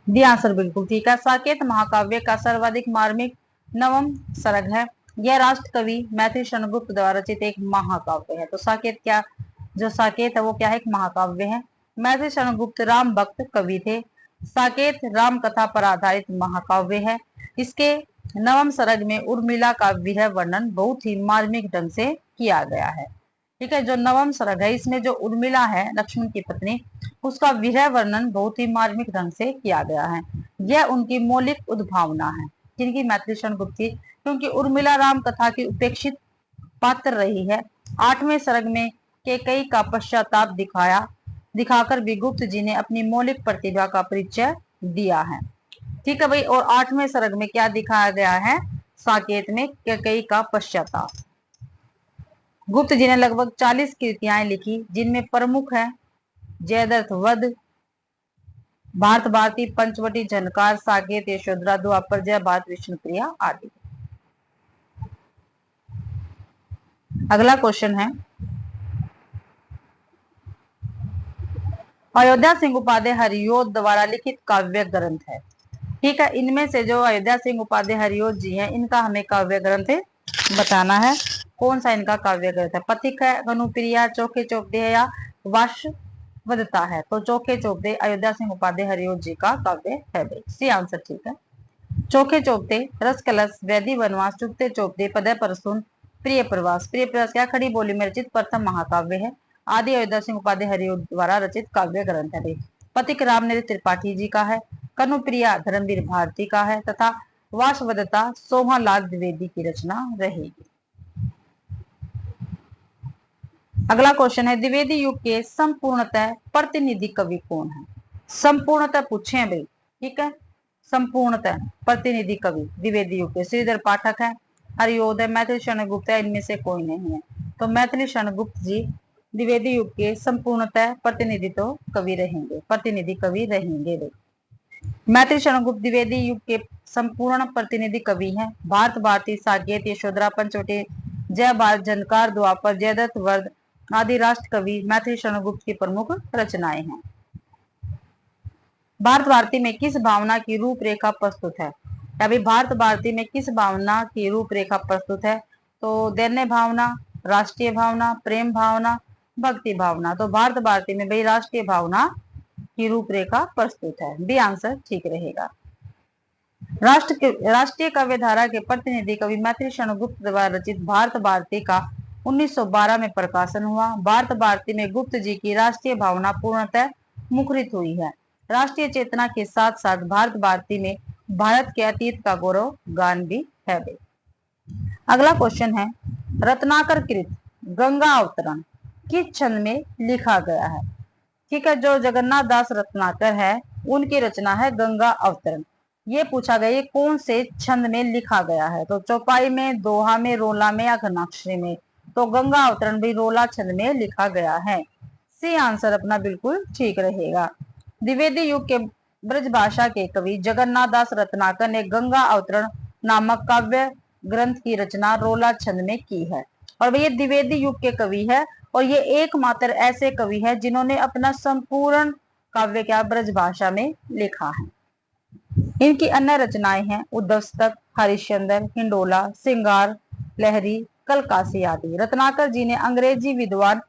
दी आंसर बिल्कुल ठीक है। साकेत महाकाव्य का सर्वाधिक मार्मिक नवम सर्ग है। यह राष्ट्र कवि मैथिली शरण गुप्त द्वारा रचित एक महाकाव्य है। तो साकेत है वो क्या है? एक महाकाव्य है। मैथिली शरण गुप्त राम भक्त कवि थे। साकेत राम कथा पर आधारित महाकाव्य है। इसके नवम सर्ग में उर्मिला का विरह वर्णन बहुत ही मार्मिक ढंग से किया गया है। ठीक है, जो नवम सर्ग है इसमें जो उर्मिला है लक्ष्मण की पत्नी, उसका विरह वर्णन बहुत ही मार्मिक ढंग से किया गया है। यह उनकी मौलिक उद्भावना है। जिनकी? मैथिली शरण गुप्त की। क्योंकि उर्मिला राम कथा की उपेक्षित पात्र रही है। 8वें सर्ग में कैकेयी का पश्चाताप दिखाकर भी गुप्त जी ने अपनी मौलिक प्रतिभा का परिचय दिया है। ठीक है भाई, और 8वें सर्ग में क्या दिखाया गया है? साकेत में कैकेयी का पश्चाताप। गुप्त जी ने लगभग 40 कृतियां लिखी, जिनमें प्रमुख है जयद्रथ वध, भारत भारती, पंचवटी, झनकार, साकेत, यशोधरा, द्वापर, जय भारत, विष्णुप्रिया आदि। अगला क्वेश्चन है, अयोध्या सिंह उपाध्याय हरियोध द्वारा लिखित काव्य ग्रंथ है। ठीक है, इनमें से जो अयोध्या सिंह उपाध्याय हरियोध जी हैं इनका हमें काव्य ग्रंथ बताना है। कौन सा इनका काव्य ग्रंथ है? पथिक है, अनुप्रिया, चौके चौपदे है या वाशवदत्ता है? तो चौके चौपदे अयोध्या सिंह उपाध्याय हरियोध जी का काव्य है भाई। सी आंसर ठीक है। चौके चौपदे, रस कलश, वैदी वनवास, चुपते चौपदे, पदय परसुन, प्रिय प्रवास। प्रिय प्रवास क्या? खड़ी बोली में रचित प्रथम महाकाव्य है। आदि अयोध्या सिंह उपाध्याय हरियोध द्वारा रचित काव्य ग्रंथ है भाई। पथिक रामनरेश त्रिपाठी जी का है, कनुप्रिया धर्मवीर भारती का है तथा वाशवदत्ता सोहनलाल द्विवेदी की रचना रहेगी। अगला क्वेश्चन है, द्विवेदी युग के संपूर्णतः प्रतिनिधि कवि कौन है? संपूर्णतः पूछे हैं भाई। ठीक है, संपूर्णतः प्रतिनिधि कवि द्विवेदी युग के श्रीधर पाठक है, हरियोध है, मैथिली शरण गुप्त है, इनमें से कोई नहीं है। तो मैथिली शरण गुप्त जी द्विवेदी युग के संपूर्णतः प्रतिनिधि कवि रहेंगे भाई। मैथिली शरण गुप्त द्विवेदी युग के संपूर्ण प्रतिनिधि कवि हैं। भारत भारती, साकेत, यशोधरा, पंचवटी, जय भारत, झनकार, द्वापर, जयद्रथ वध आदि राष्ट्र कवि मैथिली शरण गुप्त की प्रमुख रचनाएं हैं। भारत भारती में किस भावना की रूपरेखा प्रस्तुत है? अभी भारत भारती में किस भावना की रूपरेखा प्रस्तुत है? तो दैन्य भावना, राष्ट्रीय भावना, प्रेम भावना, भक्ति भावना। तो भारत भारती में भाई राष्ट्रीय भावना की रूपरेखा प्रस्तुत है। बी आंसर ठीक रहेगा। राष्ट्रीय काव्य धारा के प्रतिनिधि कवि मैथिली शरण गुप्त द्वारा रचित भारत भारती का 1912 में प्रकाशन हुआ। भारत भारती में गुप्त जी की राष्ट्रीय भावना पूर्णतः मुखरित हुई है। राष्ट्रीय चेतना के साथ साथ भारत भारती में भारत के अतीत का गौरव गान भी है भाई। अगला क्वेश्चन है, रत्नाकर कृत गंगा अवतरण किस छंद में लिखा गया है? ठीक है, जो जगन्नाथ दास रत्नाकर है उनकी रचना है गंगा अवतरण। ये पूछा गया ये कौन से छंद में लिखा गया है, तो चौपाई में, दोहा में, रोला में या घनाक्षरी में? तो गंगा अवतरण भी रोला छंद में लिखा गया है। सी आंसर अपना बिल्कुल ठीक रहेगा। द्विवेदी युग के ब्रज भाषा के कवि जगन्नाथ दास रत्नाकर ने गंगा अवतरण नामक काव्य ग्रंथ की रचना रोला छंद में की है। और भैया द्विवेदी युग के कवि है और ये एकमात्र ऐसे कवि है जिन्होंने अपना संपूर्ण काव्य क्या ब्रज भाषा में लिखा है। इनकी अन्य रचनाएं हैं उद्धवस्तक, हरिश्चंद्र, हिंडोला, सिंगार, लहरी, कलकासी आदि। रत्नाकर जी ने अंग्रेजी विद्वान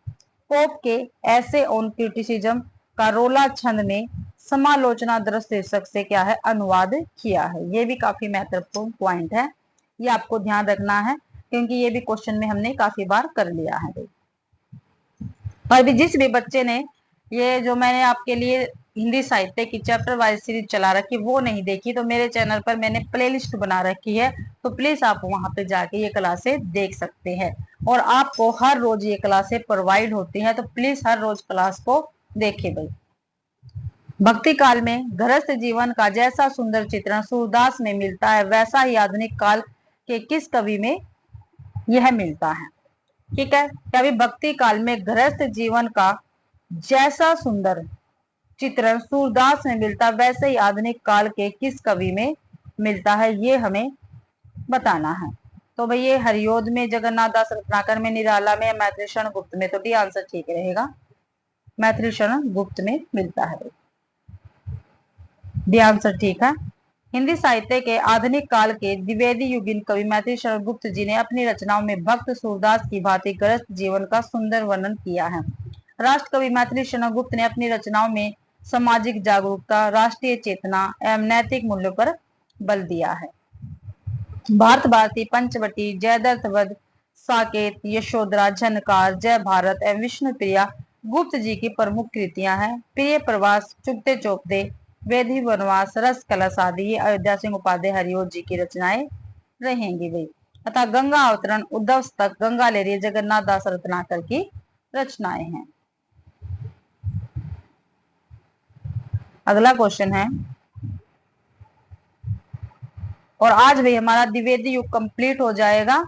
पोप के ऐसे ऑन क्रिटिसिज्म का रोला छंद में समालोचना दृश्य शीर्षक से क्या है अनुवाद किया है। ये भी काफी महत्वपूर्ण पॉइंट है, ये आपको ध्यान रखना है क्योंकि ये भी क्वेश्चन में हमने काफी बार कर लिया है। और भी जिस भी बच्चे ने ये जो मैंने आपके लिए हिंदी साहित्य की चैप्टर वाइज सीरीज चला रखी वो नहीं देखी तो मेरे चैनल पर मैंने प्लेलिस्ट बना रखी है, तो प्लीज आप वहां पे जाके ये क्लासें देख सकते हैं। और आपको हर रोज ये क्लासें प्रोवाइड होती हैं, तो प्लीज हर रोज क्लास को देखें भाई। भक्ति काल में गृहस्थ जीवन का जैसा सुंदर चित्रण सूरदास में मिलता है वैसा ही आधुनिक काल के किस कवि में यह मिलता है? ठीक है, कभी भक्ति काल में गृहस्थ जीवन का जैसा सुंदर चित्रण सूरदास में मिलता वैसे ही आधुनिक काल के किस कवि में मिलता है, ये हमें बताना है। तो भाई ये हरियोध में, जगन्नाथ दास रत्नाकर में, निराला में, मैथिली शरण गुप्त में? तो डी आंसर ठीक रहेगा, मैथिली शरण गुप्त में मिलता है। डी आंसर ठीक है। हिंदी साहित्य के आधुनिक काल के द्विवेदी युगीन कवि मैथिली शरण गुप्त जी ने अपनी रचनाओं में भक्त सूरदास की भांति गृहस्थ जीवन का सुंदर वर्णन किया है। राष्ट्र कवि मैथिली शरण गुप्त ने अपनी रचनाओं में सामाजिक जागरूकता, राष्ट्रीय चेतना एवं नैतिक मूल्यों पर बल दिया है। भारत भारती, पंचवटी, जयद्रथ वध, साकेत, यशोधरा, झनकार, जय भारत एवं विष्णु प्रिया गुप्त जी की प्रमुख कृतियां हैं। प्रिय प्रवास, चुगते चौपते, वेदी वनवास, रस कलश आदि ये अयोध्या सिंह उपाध्याय हरियोध जी की रचनाएं रहेंगी भाई। अतः गंगा अवतरण, उद्धवस्तक, गंगा लहरी जगन्नाथ दास रत्नाकर की रचनाएं हैं। अगला क्वेश्चन है, और आज भी हमारा द्विवेदी युग कंप्लीट हो जाएगा।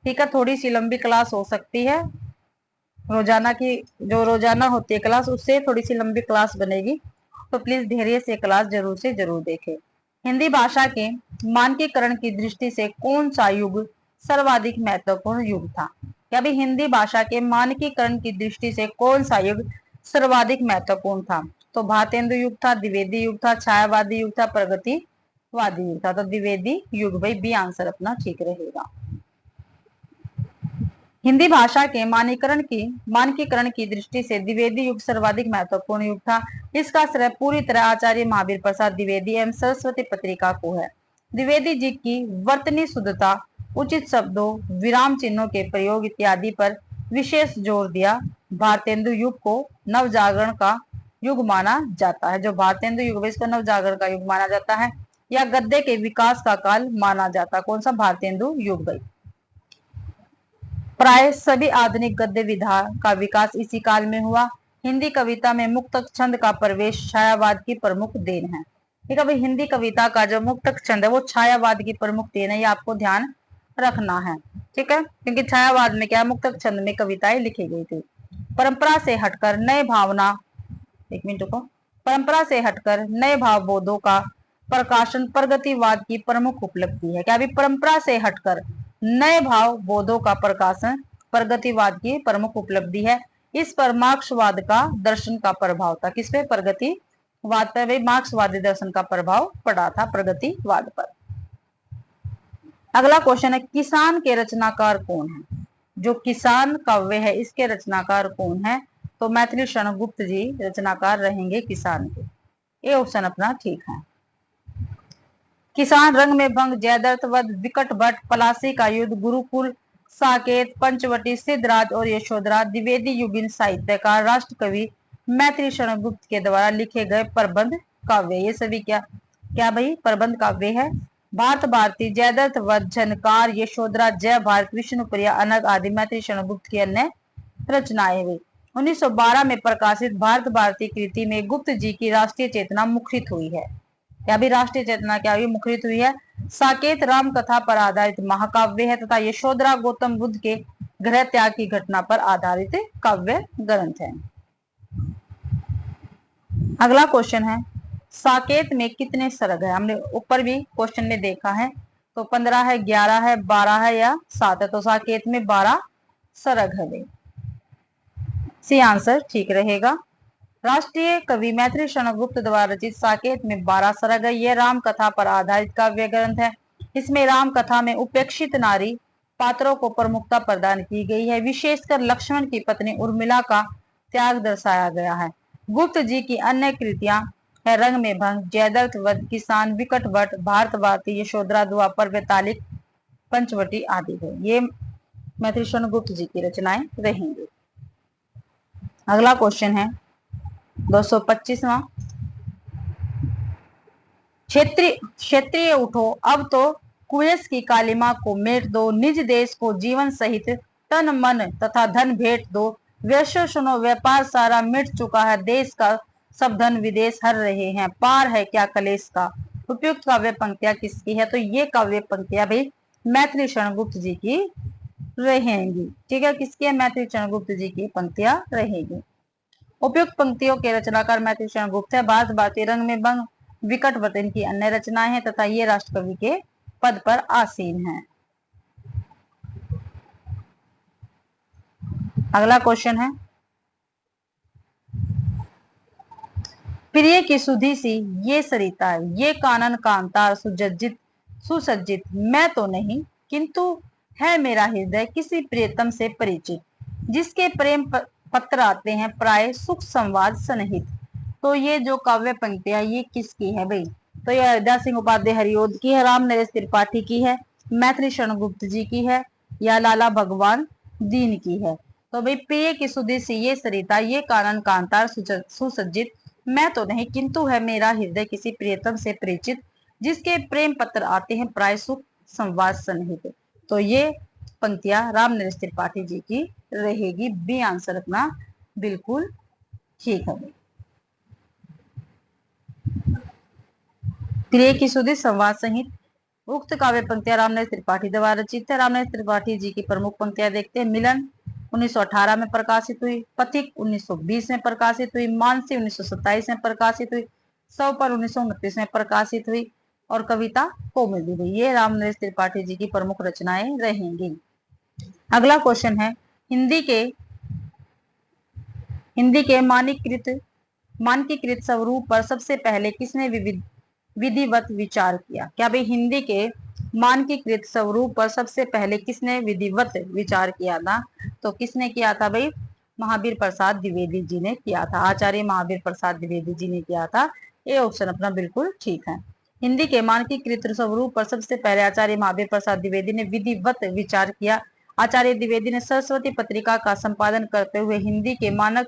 ठीक है, थोड़ी सी लंबी क्लास हो सकती है, रोजाना की जो रोजाना होती है क्लास उससे थोड़ी सी लंबी क्लास बनेगी, तो प्लीज धैर्य से क्लास जरूर से जरूर देखें। हिंदी भाषा के मानकीकरण की दृष्टि से कौन सा युग सर्वाधिक महत्वपूर्ण युग था? क्या भी हिंदी भाषा के मानकीकरण की दृष्टि से कौन सा युग सर्वाधिक महत्वपूर्ण था? तो भारतेंदु युग था, द्विवेदी युग था, छायावादी युग था, प्रगतिवादी युग था? तो द्विवेदी युग भाई, बी आंसर अपना ठीक रहेगा। हिंदी भाषा के मानकीकरण की दृष्टि से द्विवेदी युग सर्वाधिक महत्वपूर्ण युग था। इसका श्रेय पूरी तरह आचार्य महावीर प्रसाद द्विवेदी एवं सरस्वती पत्रिका को है। द्विवेदी जी की वर्तनी शुद्धता, उचित शब्दों, विराम चिन्हों के प्रयोग इत्यादि पर विशेष जोर दिया। भारतेंदु युग को नवजागरण का युग माना जाता है। जो भारतेंदु युग है इसको नवजागरण का युग माना जाता है, या गद्य के विकास का काल माना जाता है। कौन सा? भारतेंदु युग भाई। प्राय सभी आधुनिक गद्य विधा का विकास इसी काल में हुआ। हिंदी कविता में मुक्तक छंद का प्रवेश छायावाद की प्रमुख देन है। ठीक है भाई, हिंदी कविता का जो मुक्तक छंद है वो छायावाद की प्रमुख देन है, ये आपको ध्यान रखना है। ठीक है, क्योंकि छायावाद में क्या, मुक्तक छंद में कविताएं लिखी गई थी। परंपरा से हटकर नए भावना, एक मिनट को, परंपरा से हटकर नए भाव बोधों का प्रकाशन प्रगतिवाद की प्रमुख उपलब्धि है। क्या भी परंपरा से हटकर नए भाव बोधों का प्रकाशन प्रगतिवाद की प्रमुख उपलब्धि है। इस पर मार्क्सवाद का दर्शन का प्रभाव था। किस पे? प्रगतिवाद पर भी मार्क्सवादी दर्शन का प्रभाव पड़ा था प्रगतिवाद पर। अगला क्वेश्चन है, किसान के रचनाकार कौन है? जो किसान काव्य है इसके रचनाकार कौन है? तो मैथिली शरण गुप्त जी रचनाकार रहेंगे किसान के। ये ऑप्शन अपना ठीक है। किसान, रंग में भंग, जयद्रथ वध, विकट भट्ट, पलासी का युद्ध, गुरुकुल, साकेत, पंचवटी, सिद्धराज और यशोधरा द्विवेदी युगीन साहित्यकार राष्ट्र कवि मैथिली शरण गुप्त के द्वारा लिखे गए प्रबंध काव्य। ये सभी क्या क्या भाई प्रबंध काव्य है। भारत भारती, जयद्रथ वध, झनकार, यशोधरा, जय भारत, विष्णुप्रिया, अनग आदि मैथिली शरण गुप्त की अन्य रचनाएं हुई। 1912 में प्रकाशित भारत भारती कृति में गुप्त जी की राष्ट्रीय चेतना मुखरित हुई है। क्या भी राष्ट्रीय चेतना क्या हुई, मुखरित हुई है। साकेत राम कथा पर आधारित महाकाव्य है तथा यशोधरा गौतम बुद्ध के गृह त्याग की घटना पर आधारित काव्य ग्रंथ है। अगला क्वेश्चन है, साकेत में कितने सर्ग है। हमने ऊपर भी क्वेश्चन में देखा है, तो 15 है, 11 है, 12 है या 7 है। तो साकेत में 12 सर्ग है। सी आंसर ठीक रहेगा। राष्ट्रीय कवि मैथिली शरण गुप्त द्वारा रचित साकेत में 12 सर्ग है। यह राम कथा पर आधारित काव्य ग्रंथ है। इसमें राम कथा में उपेक्षित नारी पात्रों को प्रमुखता प्रदान की गई है। विशेषकर लक्ष्मण की पत्नी उर्मिला का त्याग दर्शाया गया है। गुप्त जी की अन्य कृतियां है रंग में भंग, जयद्रथ वध, किसान, विकट वट, भारत भारती, यशोधरा, द्वापर, वैतालिक, पंचवटी आदि है। ये मैथिली शरण गुप्त जी की रचनाएं रहेंगी। अगला क्वेश्चन है 225वां, क्षेत्रीय उठो अब तो कुएस की कालिमा को मेट दो, निज देश को जीवन सहित तन मन तथा धन भेंट दो। वैश्य सुनो व्यापार सारा मिट चुका है, देश का सब धन विदेश हर रहे हैं, पार है क्या कलेश का। उपयुक्त काव्य पंक्तियां किसकी है। तो ये काव्य पंक्तियां भाई मैथिली शरण गुप्त जी की रहेंगी। ठीक है, किसकी है, मैथिली शरण गुप्त जी की पंक्तियां रहेगी। उपयुक्त पंक्तियों के रचनाकार मैथिली शरण गुप्त है। भारत भारती, रंग में भंग, विकट वट इनकी अन्य रचनाएं हैं तथा ये राष्ट्रकवि के पद पर आसीन हैं। अगला क्वेश्चन है, प्रिय की सुधी सी ये सरिता, ये कानन कांतार सुसज्जित सुसज्जित, मैं तो नहीं किंतु है मेरा हृदय किसी प्रियतम से परिचित, जिसके प्रेम पत्र आते हैं प्राय सुख संवाद सनहित। तो ये जो काव्य पंक्तियां ये किसकी है भाई। तो ये हरदास सिंह उपाध्याय हरिओद की है, राम नरेश त्रिपाठी की है, मैथिली शरण गुप्त जी की है या लाला भगवान दीन की है। तो भाई प्रिय की सुधी सी ये सरिता, ये कानन कांतार सुसज्जित, मैं तो नहीं किंतु है मेरा हृदय किसी प्रियतम से परिचित, जिसके प्रेम पत्र आते हैं प्राय सुख संवाद सन्निहित। तो ये पंक्तियां राम नरेश त्रिपाठी जी की रहेगी। बी आंसर अपना बिल्कुल ठीक है। प्रिय की सुधी संवाद सहित उक्त काव्य पंक्तियां राम नरेश त्रिपाठी द्वारा रचित है। राम नरेश त्रिपाठी जी की प्रमुख पंक्तियां देखते हैं। मिलन 1918 में प्रकाशित हुई, पथिक 1920 में प्रकाशित हुई, मानसी 1927 में प्रकाशित हुई, सौ पर 1929 में प्रकाशित हुई और कविता कौमुदी हुई। ये राम नरेश त्रिपाठी जी की प्रमुख रचनाएं रहेंगी। अगला क्वेश्चन है, हिंदी के मानकीकृत स्वरूप पर सबसे पहले किसने विधिवत विचार किया। क्या भाई हिंदी के मानकीकृत स्वरूप पर सबसे पहले किसने विधिवत विचार किया था। तो किसने किया था भाई, महावीर प्रसाद द्विवेदी जी ने किया था। आचार्य महावीर प्रसाद द्विवेदी जी ने किया था। ये ऑप्शन अपना बिल्कुल ठीक है। हिंदी के मानकीकृत स्वरूप पर सबसे पहले आचार्य महावीर प्रसाद द्विवेदी ने विधिवत विचार किया। आचार्य द्विवेदी ने सरस्वती पत्रिका का संपादन करते हुए हिंदी के मानक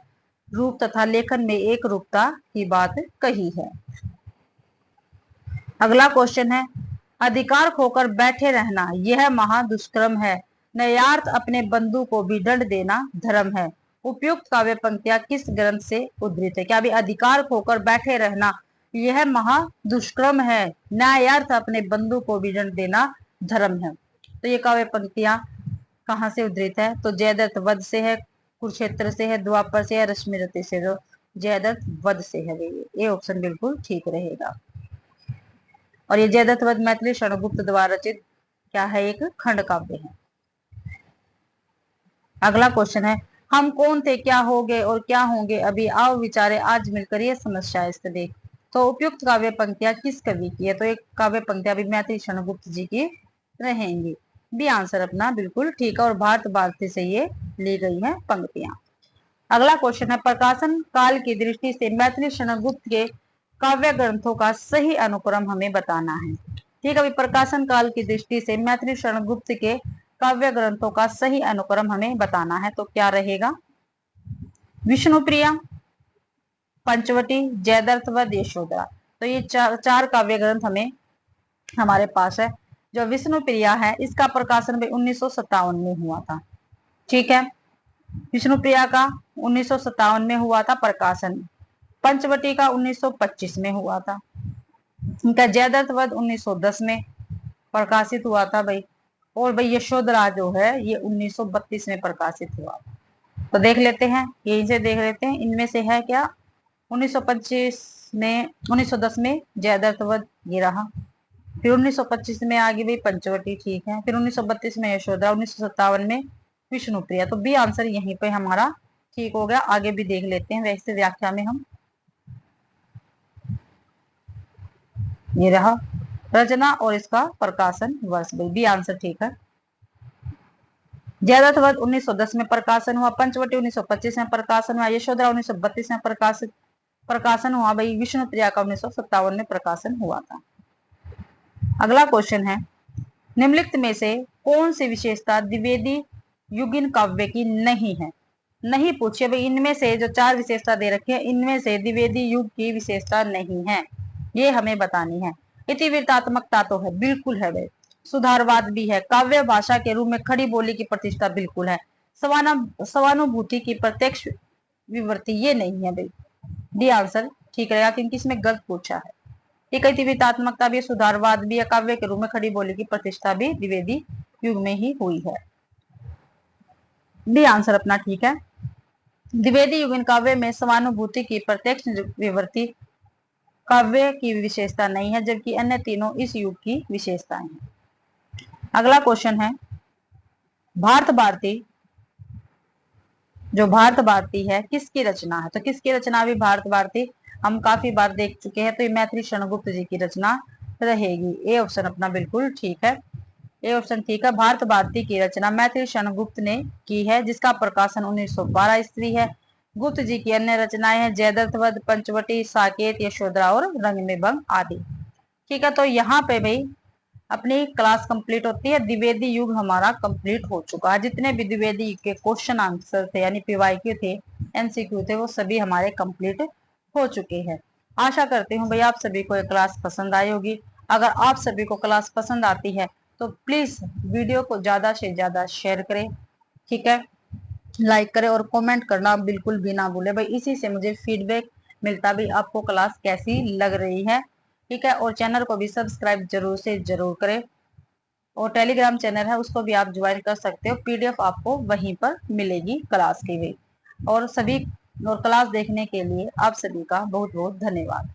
रूप तथा लेखन में एक रूपता की बात कही है। अगला क्वेश्चन है, अधिकार खोकर बैठे रहना यह महादुष्कर्म है, न्यायार्थ अपने बंधु को भी दंड देना धर्म है। उपयुक्त काव्य पंक्तियां किस ग्रंथ से उद्धृत है। क्या भी अधिकार खोकर बैठे रहना यह महादुष्कर्म है, न्यायार्थ अपने बंधु को भी दंड देना धर्म है। तो ये काव्य पंक्तियां कहाँ से उद्धृत है। तो जयद्रथ वध से है, कुरुक्षेत्र से है, द्वापर से है, रश्मिरथ से। जो जयद्रथ वध से है ये ऑप्शन बिल्कुल ठीक रहेगा। और ये जयद्रथ वध मैथिली शरण गुप्त द्वारा रचित क्या है, एक खंड काव्य है। अगला क्वेश्चन है, हम कौन थे क्या हो गए और क्या होंगे अभी, आओ विचारे आज मिलकर ये समस्या इस देख। तो उपयुक्त काव्य पंक्तियां किस कवि की है। तो एक काव्य पंक्तियां भी मैथिली शरण गुप्त जी की रहेंगी। बी आंसर अपना बिल्कुल ठीक है और भारत भारती से ये ली गई है पंक्तियां। अगला क्वेश्चन है, प्रकाशन काल की दृष्टि से मैथिली शरण गुप्त के काव्य ग्रंथों का सही अनुक्रम हमें बताना है। ठीक है, अभी प्रकाशन काल की दृष्टि से मैथिली शरण गुप्त के काव्य ग्रंथों का सही अनुक्रम हमें बताना है। तो क्या रहेगा, विष्णुप्रिया, पंचवटी, जयद्रथ वध, यशोधरा। तो ये चार काव्य ग्रंथ हमें हमारे पास है। जो विष्णु प्रिया है इसका प्रकाशन भी 1957 में हुआ था। ठीक है, विष्णु प्रिया का 1957 में हुआ था प्रकाशन। पंचवटी का 1925 में हुआ था। इनका जयद्रथ वध 1910 में प्रकाशित हुआ था भाई। और भाई यशोधरा जो है ये 1932 में प्रकाशित हुआ। तो देख लेते हैं, यहीं से देख लेते हैं इनमें से है क्या। 1925 में 1910 में जयद्रथ वध ये रहा। फिर 1925 में आ गई भाई पंचवटी। ठीक है, फिर 1932 में यशोधरा, 1957 में विष्णुप्रिया। तो बी आंसर यहीं पे हमारा ठीक हो गया। आगे भी देख लेते हैं। वैसे व्याख्या में हम ये रहा रचना और इसका प्रकाशन वर्ष, भाई बी आंसर ठीक है। जयद्रथ वध 1910 में प्रकाशन हुआ, पंचवटी 1925 में प्रकाशन हुआ, यशोधरा 1932 में प्रकाशन हुआ भाई, विष्णु प्रिया का 1957 में प्रकाशन हुआ था। अगला क्वेश्चन है, निम्नलिखित में से कौन सी विशेषता द्विवेदी युगिन काव्य की नहीं है। नहीं पूछिए भाई, इनमें से जो चार विशेषता दे रखी है इनमें से द्विवेदी युग की विशेषता नहीं है, ये हमें बतानी है। इतिवृत्तात्मकता तो है, बिल्कुल है भाई। सुधारवाद भी है, काव्य भाषा के रूप में खड़ी बोली की प्रतिष्ठा बिल्कुल है। स्वानुभूति की प्रत्यक्ष विवर्ती ये नहीं है भाई। डी आंसर ठीक रहेगा, क्योंकि इसमें गलत पूछा है। एक इतिवृत्तात्मकता भी, सुधारवाद भी है, काव्य के रूप में खड़ी बोली की प्रतिष्ठा भी द्विवेदी युग में ही हुई है। डी आंसर अपना ठीक है। द्विवेदी युगीन काव्य में समानुभूति की प्रत्यक्ष विवर्ती काव्य की विशेषता नहीं है, जबकि अन्य तीनों इस युग की विशेषताएं हैं। अगला क्वेश्चन है, भारत भारती जो भारत भारती है किसकी रचना है। तो किसकी रचना भी भारत भारती हम काफी बार देख चुके हैं, तो ये मैथिली शरणगुप्त जी की रचना रहेगी। ए ऑप्शन अपना बिल्कुल ठीक है। ए ऑप्शन ठीक है, भारत भारती की रचना मैथिली शरणगुप्त ने की है, जिसका प्रकाशन 1912 ईस्वी है। गुप्त जी की अन्य रचनाएं हैं जयद्रथ वध, पंचवटी, साकेत, यशोधरा और रंग में भंग आदि। ठीक है, तो यहाँ पे भाई अपनी क्लास कंप्लीट होती है। द्विवेदी युग हमारा कंप्लीट हो चुका है। जितने भी द्विवेदी युग के क्वेश्चन आंसर थे यानी पीवाईक्यू थे, एमसीक्यू थे, वो सभी हमारे कंप्लीट हो चुके हैं। आशा करती हूँ भाई आप सभी को ये क्लास पसंद आई होगी। अगर आप सभी को क्लास पसंद आती है तो प्लीज वीडियो को ज्यादा से ज्यादा शेयर करें। ठीक है, लाइक करें और कमेंट करना बिल्कुल भी ना भूले भाई, इसी से मुझे फीडबैक मिलता भी आपको क्लास कैसी लग रही है। ठीक है, और चैनल को भी सब्सक्राइब जरूर से जरूर करें। और टेलीग्राम चैनल है उसको भी आप ज्वाइन कर सकते हो, पीडीएफ आपको वहीं पर मिलेगी क्लास की भी। और क्लास देखने के लिए आप सभी का बहुत बहुत धन्यवाद।